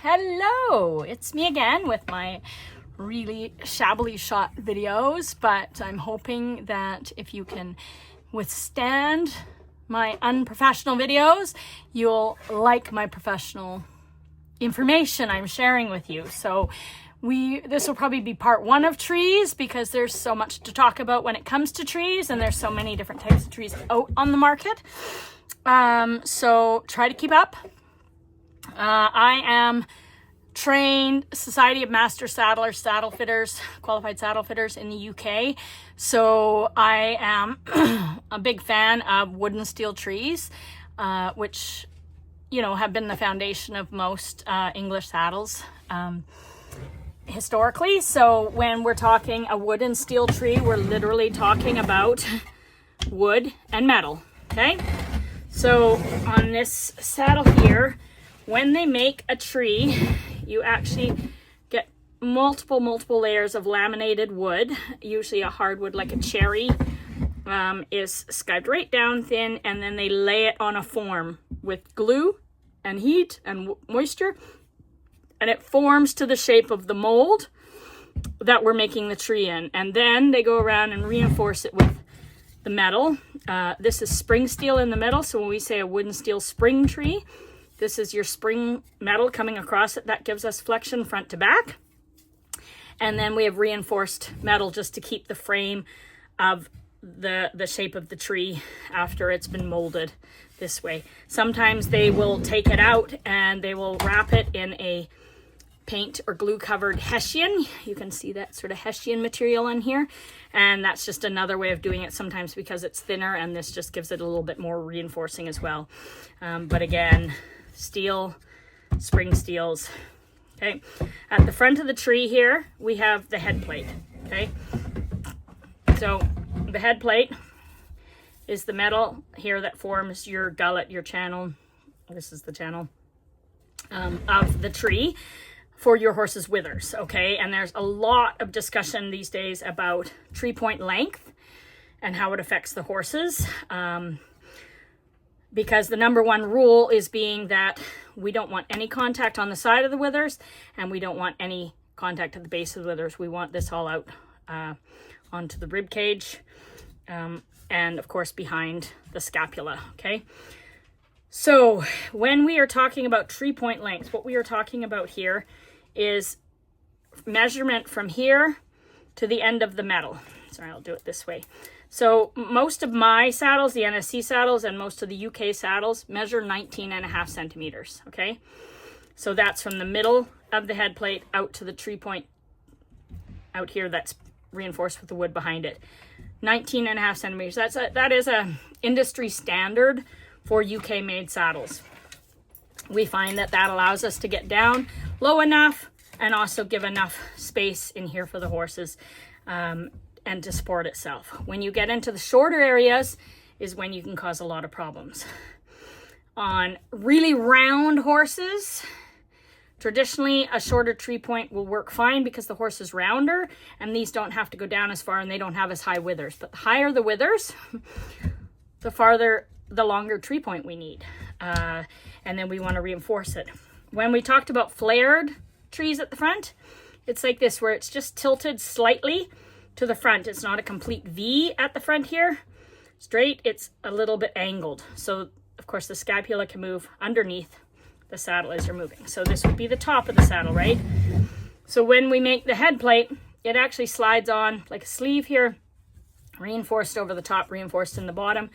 Hello, it's me again with my really shabbily shot videos, but I'm hoping that if you can withstand my unprofessional videos, you'll like my professional information I'm sharing with you. So this will probably be part one of trees because there's so much to talk about when it comes to trees, and there's so many different types of trees out on the market. So try to keep up. I am trained Society of Master Saddlers, saddle fitters, qualified saddle fitters in the UK. So I am a big fan of wood and steel trees, which, you know, have been the foundation of most English saddles historically. So when we're talking a wood and steel tree, we're literally talking about wood and metal, okay? So on this saddle here, when they make a tree, you actually get multiple layers of laminated wood. Usually a hardwood like a cherry is skyped right down thin, and then they lay it on a form with glue and heat and moisture, and it forms to the shape of the mold that we're making the tree in. And then they go around and reinforce it with the metal. This is spring steel in the middle, so when we say a wood and steel spring tree, this is your spring metal coming across it. That gives us flexion front to back. And then we have reinforced metal just to keep the frame of the shape of the tree after it's been molded this way. Sometimes they will take it out and they will wrap it in a paint or glue covered hessian. You can see that sort of hessian material on here. And that's just another way of doing it, sometimes because it's thinner, and this just gives it a little bit more reinforcing as well. But again, steel, spring steels. Okay, at the front of the tree here, we have the head plate. Okay, so the head plate is the metal here that forms your gullet, your channel. This is the channel of the tree for your horse's withers. Okay, and there's a lot of discussion these days about tree point length and how it affects the horses. Because the number one rule is being that we don't want any contact on the side of the withers, and we don't want any contact at the base of the withers. We want this all out onto the rib cage, and of course behind the scapula. Okay, so when we are talking about tree point length, what we are talking about here is measurement from here to the end of the metal. Sorry, I'll do it this way. So most of my saddles, the NSC saddles, and most of the UK saddles measure 19.5 centimeters, okay? So that's from the middle of the head plate out to the tree point out here that's reinforced with the wood behind it. 19.5 centimeters. That is a industry standard for UK made saddles. We find that allows us to get down low enough and also give enough space in here for the horses and to support itself. When you get into the shorter areas is when you can cause a lot of problems. On really round horses, traditionally a shorter tree point will work fine because the horse is rounder and these don't have to go down as far and they don't have as high withers. But the higher the withers, the longer tree point we need. And then we want to reinforce it. When we talked about flared trees at the front, it's like this, where it's just tilted slightly to the front. It's not a complete V at the front here, straight. It's a little bit angled. So of course the scapula can move underneath the saddle as you're moving. So this would be the top of the saddle, right? So when we make the head plate, it actually slides on like a sleeve here, reinforced over the top, reinforced in the bottom,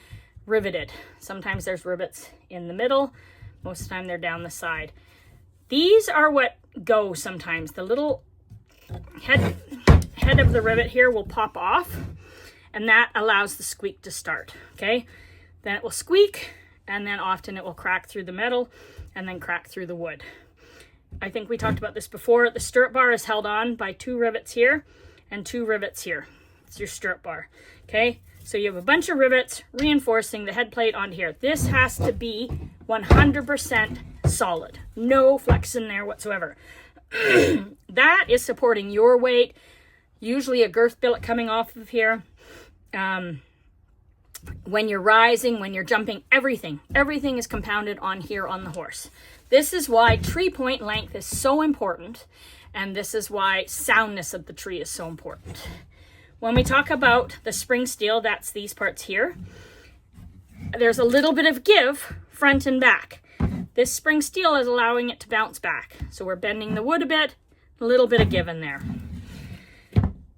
riveted. Sometimes there's rivets in the middle. Most of the time they're down the side. These are what go sometimes. The little head of the rivet here will pop off, and that allows the squeak to start. Okay, then it will squeak, and then often it will crack through the metal and then crack through the wood. I think we talked about this before. The stirrup bar is held on by 2 rivets here and 2 rivets here. It's your stirrup bar. Okay, so you have a bunch of rivets reinforcing the head plate onto here. This has to be 100% solid, no flex in there whatsoever. That is supporting your weight, usually a girth billet coming off of here. When you're rising, when you're jumping, everything is compounded on here on the horse. This is why tree point length is so important, and this is why soundness of the tree is so important. When we talk about the spring steel, that's these parts here. There's a little bit of give front and back. This spring steel is allowing it to bounce back. So we're bending the wood a bit, a little bit of give in there.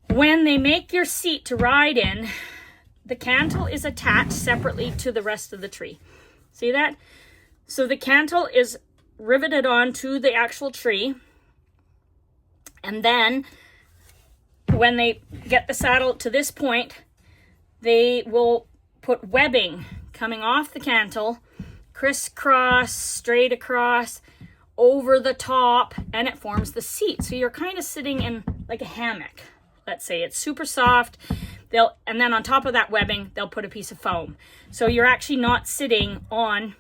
When they make your seat to ride in, the cantle is attached separately to the rest of the tree. See that? So the cantle is riveted onto the actual tree, and then when they get the saddle to this point, they will put webbing coming off the cantle, crisscross, straight across, over the top, and it forms the seat. So you're kind of sitting in like a hammock. Let's say it's super soft. And then on top of that webbing, they'll put a piece of foam. So you're actually not sitting on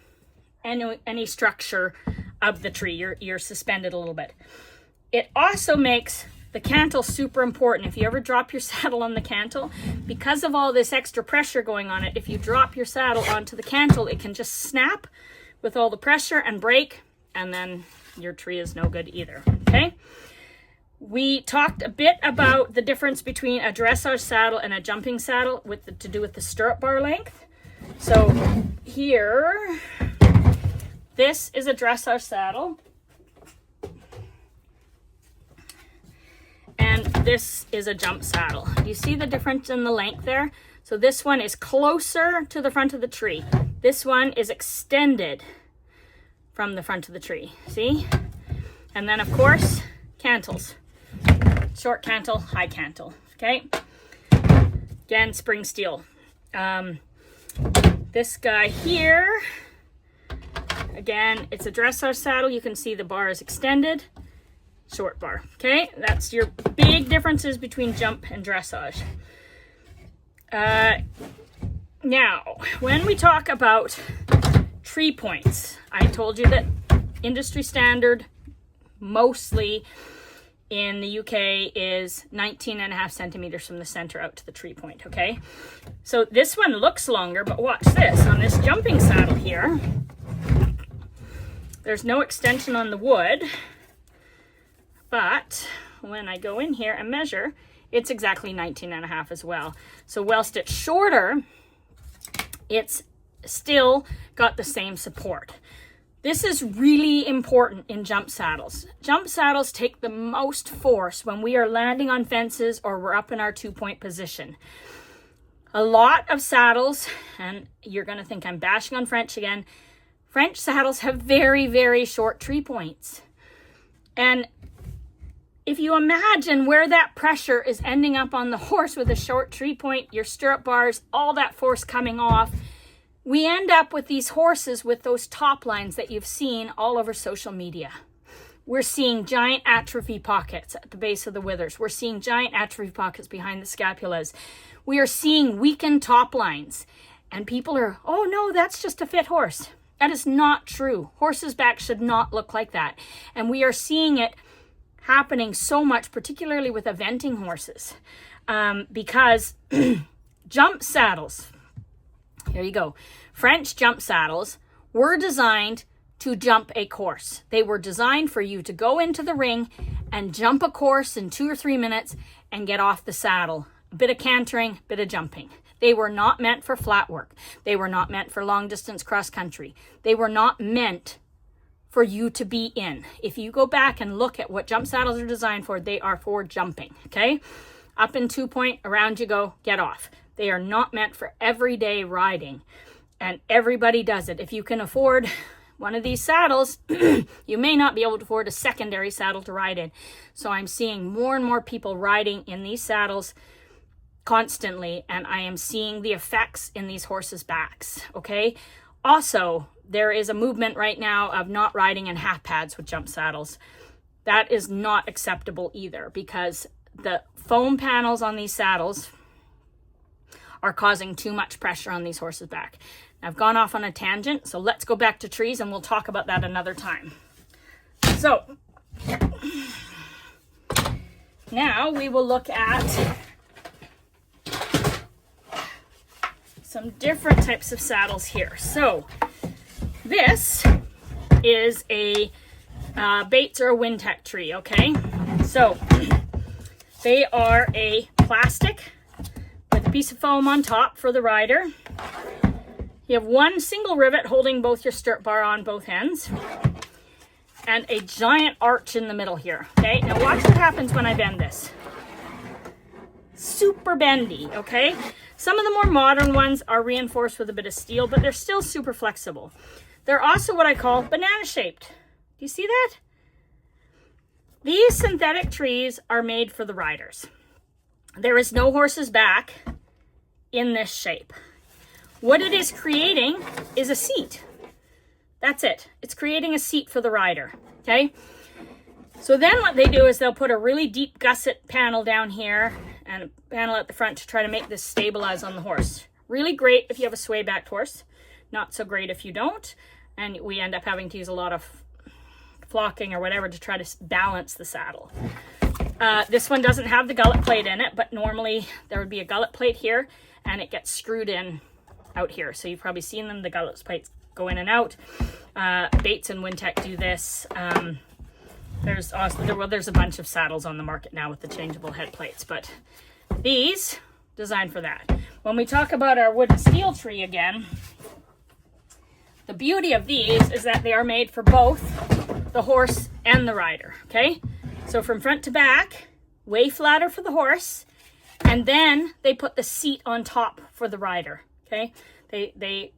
any structure of the tree. You're suspended a little bit. It also makes the cantle super important. If you ever drop your saddle on the cantle, because of all this extra pressure going on it, if you drop your saddle onto the cantle, it can just snap with all the pressure and break, and then your tree is no good either, okay? We talked a bit about the difference between a dressage saddle and a jumping saddle to do with the stirrup bar length. So here, this is a dressage saddle. And this is a jump saddle. Do you see the difference in the length there? So this one is closer to the front of the tree. This one is extended from the front of the tree. See? And then, of course, cantles. Short cantle, high cantle. Okay? Again, spring steel. This guy here, again, it's a dressage saddle. You can see the bar is extended. Short bar. Okay, that's your big differences between jump and dressage. Now, when we talk about tree points, I told you that industry standard mostly in the UK is 19.5 centimeters from the center out to the tree point, okay? So this one looks longer, but watch this. On this jumping saddle here, there's no extension on the wood. But when I go in here and measure, it's exactly 19.5 as well. So whilst it's shorter, it's still got the same support. This is really important in jump saddles. Jump saddles take the most force when we are landing on fences or we're up in our 2-point position. A lot of saddles, and you're going to think I'm bashing on French again, French saddles have very, very short tree points. And if you imagine where that pressure is ending up on the horse with a short tree point, your stirrup bars, all that force coming off, we end up with these horses with those top lines that you've seen all over social media. We're seeing giant atrophy pockets at the base of the withers. We're seeing giant atrophy pockets behind the scapulas. We are seeing weakened top lines. And people are, oh no, that's just a fit horse. That is not true. Horses' backs should not look like that. And we are seeing it happening so much, particularly with eventing horses, because jump saddles, here you go, French jump saddles were designed to jump a course. They were designed for you to go into the ring and jump a course in 2 or 3 minutes and get off the saddle. A bit of cantering, bit of jumping. They were not meant for flat work. They were not meant for long distance cross country. They were not meant for you to be in. If you go back and look at what jump saddles are designed for, they are for jumping, okay? Up in 2-point, around you go, get off. They are not meant for everyday riding, and everybody does it. If you can afford one of these saddles, you may not be able to afford a secondary saddle to ride in. So I'm seeing more and more people riding in these saddles constantly, and I am seeing the effects in these horses' backs, okay? Also, there is a movement right now of not riding in half pads with jump saddles. That is not acceptable either, because the foam panels on these saddles are causing too much pressure on these horses' back. I've gone off on a tangent, so let's go back to trees and we'll talk about that another time. So, now we will look at some different types of saddles here. So, this is a Bates or a Wintec tree, okay? So they are a plastic with a piece of foam on top for the rider. You have one single rivet holding both your stirrup bar on both ends, and a giant arch in the middle here, okay? Now watch what happens when I bend this. Super bendy, okay? Some of the more modern ones are reinforced with a bit of steel, but they're still super flexible. They're also what I call banana shaped. Do you see that? These synthetic trees are made for the riders. There is no horse's back in this shape. What it is creating is a seat. That's it. It's creating a seat for the rider, okay? So then what they do is they'll put a really deep gusset panel down here and a panel at the front to try to make this stabilize on the horse. Really great if you have a sway-backed horse. Not so great if you don't. And we end up having to use a lot of flocking or whatever to try to balance the saddle. This one doesn't have the gullet plate in it, but normally there would be a gullet plate here and it gets screwed in out here. So you've probably seen them, the gullet plates go in and out. Bates and Wintec do this. There's a bunch of saddles on the market now with the changeable head plates, but these designed for that. When we talk about our wood and steel tree again, the beauty of these is that they are made for both the horse and the rider, okay? So from front to back, way flatter for the horse, and then they put the seat on top for the rider, okay? They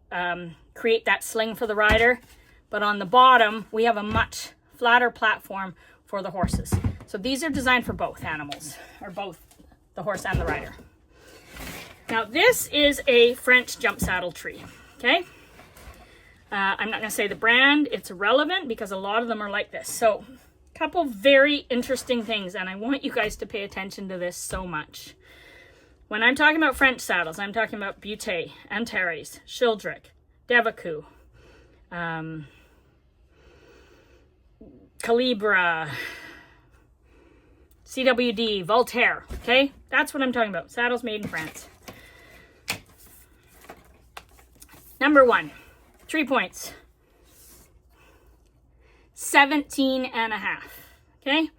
create that sling for the rider, but on the bottom, we have a much flatter platform for the horses. So these are designed for both animals, or both the horse and the rider. Now this is a French jump saddle tree, okay? I'm not gonna say the brand, it's irrelevant because a lot of them are like this. So a couple very interesting things, and I want you guys to pay attention to this so much. When I'm talking about French saddles, I'm talking about Butte, Antares, Shildrick, Devacou, Calibra, CWD, Voltaire, okay? That's what I'm talking about, saddles made in France. Number one, 3 points, 17.5, okay?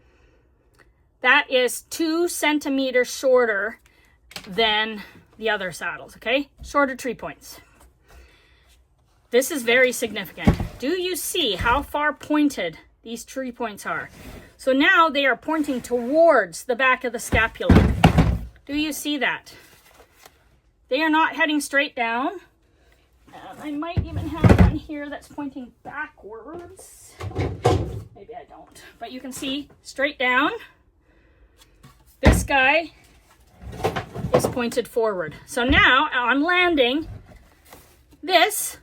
That is 2 centimeters shorter than the other saddles, okay? Shorter 3 points. This is very significant. Do you see how far pointed these 3 points are? So now they are pointing towards the back of the scapula. Do you see that? They are not heading straight down. I might even have one here that's pointing backwards. Maybe I don't. But you can see straight down. This guy is pointed forward. So now on landing, this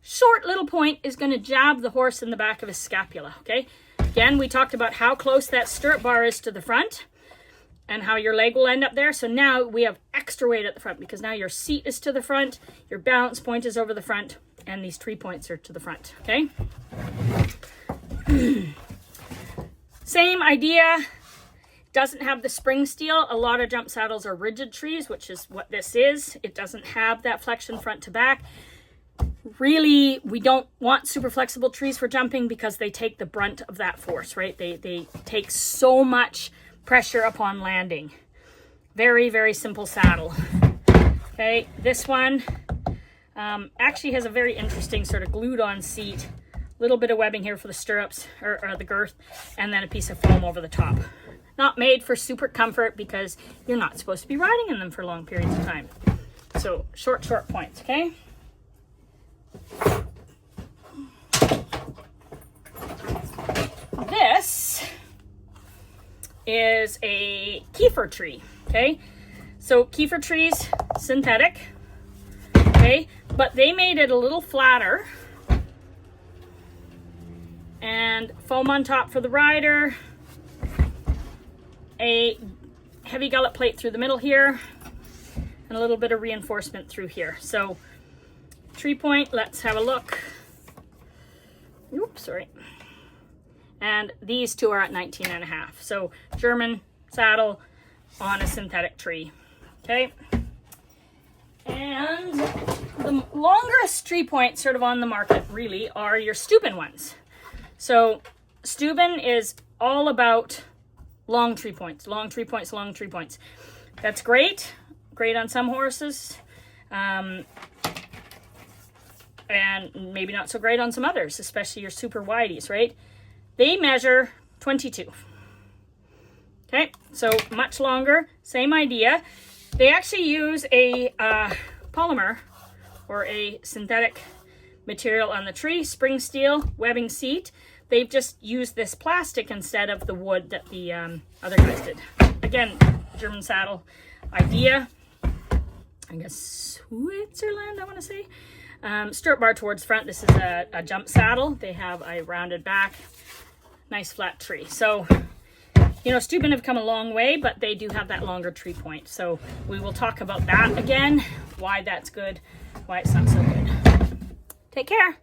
short little point is going to jab the horse in the back of his scapula, okay? Again, we talked about how close that stirrup bar is to the front and how your leg will end up there. So now we have extra weight at the front because now your seat is to the front, your balance point is over the front, and these 3 points are to the front, okay? Same idea. Doesn't have the spring steel. A lot of jump saddles are rigid trees, which is what this is. It doesn't have that flexion front to back. Really, we don't want super flexible trees for jumping because they take the brunt of that force, right? They take so much pressure upon landing. Very, very simple saddle. Okay, this one actually has a very interesting sort of glued on seat. A little bit of webbing here for the stirrups or the girth, and then a piece of foam over the top. Not made for super comfort because you're not supposed to be riding in them for long periods of time. So short points, okay? This is a Kiefer tree, okay? So Kiefer trees, synthetic, okay? But they made it a little flatter. And foam on top for the rider. A heavy gullet plate through the middle here. And a little bit of reinforcement through here. So 3 point, let's have a look. Oops, sorry. And these two are at 19.5. So German saddle on a synthetic tree. Okay. And the longest 3 points sort of on the market really are your Steuben ones. So Steuben is all about long tree points, long tree points, long tree points. That's great. Great on some horses. And maybe not so great on some others, especially your super widies, right? They measure 22. Okay, so much longer, same idea. They actually use a polymer or a synthetic material on the tree, spring steel, webbing seat. They've just used this plastic instead of the wood that the other guys did. Again, German saddle idea. I guess Switzerland, I want to say. Stirrup bar towards front. This is a jump saddle. They have a rounded back, nice flat tree. So, you know, Steuben have come a long way, but they do have that longer tree point. So we will talk about that again, why that's good, why it's not so good. Take care.